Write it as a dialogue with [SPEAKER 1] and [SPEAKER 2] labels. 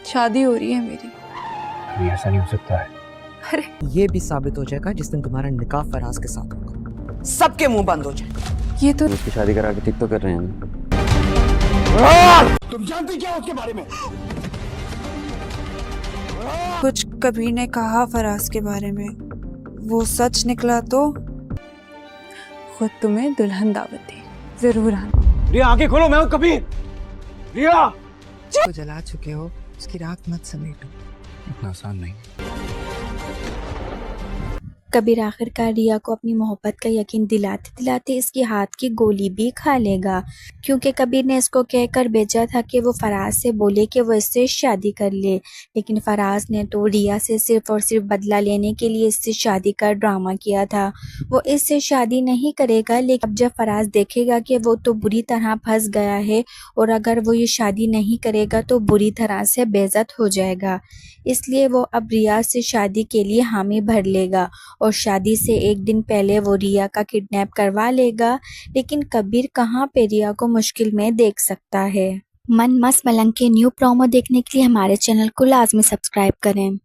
[SPEAKER 1] शादी हो रही है मेरी।
[SPEAKER 2] नहीं, ऐसा नहीं हो सकता है।
[SPEAKER 1] अरे
[SPEAKER 3] ये भी साबित हो जाएगा जिस दिन तुम्हारा निकाह फराज के साथ होगा, सबके मुंह बंद हो जाएगा।
[SPEAKER 1] ये तो
[SPEAKER 4] उसकी शादी करा के ठीक तो कर रहे हैं।
[SPEAKER 2] तुम जानते क्या उसके बारे में?
[SPEAKER 1] कुछ कबीर ने कहा फराज के बारे में, वो सच निकला तो खुद तुम्हें दुल्हन दावत दी, जरूर आना।
[SPEAKER 2] रिया आंखें खोलो, मैं हूं कबीर। रिया
[SPEAKER 3] को जला चुके हो, उसकी राख मत समेटो।
[SPEAKER 2] इतना आसान नहीं।
[SPEAKER 5] कबीर आखिरकार रिया को अपनी मोहब्बत का यकीन दिलाते दिलाते इसकी हाथ की गोली भी खा लेगा, क्योंकि कबीर ने इसको कहकर भेजा था कि वो फराज से बोले कि वो इससे शादी कर ले, लेकिन फराज ने तो रिया से सिर्फ और सिर्फ बदला लेने के लिए इससे शादी का ड्रामा किया था। वो इससे शादी नहीं करेगा, लेकिन अब जब फराज देखेगा कि वो तो बुरी तरह फंस गया है और अगर वो ये शादी नहीं करेगा तो बुरी तरह से बेइज्जत हो जाएगा, इसलिए वो अब रिया से शादी के लिए हामी भर लेगा और शादी से एक दिन पहले वो रिया का किडनैप करवा लेगा। लेकिन कबीर कहाँ पे रिया को मुश्किल में देख सकता है। मन मस्त मलंग के न्यू प्रोमो देखने के लिए हमारे चैनल को लाजमी सब्सक्राइब करें।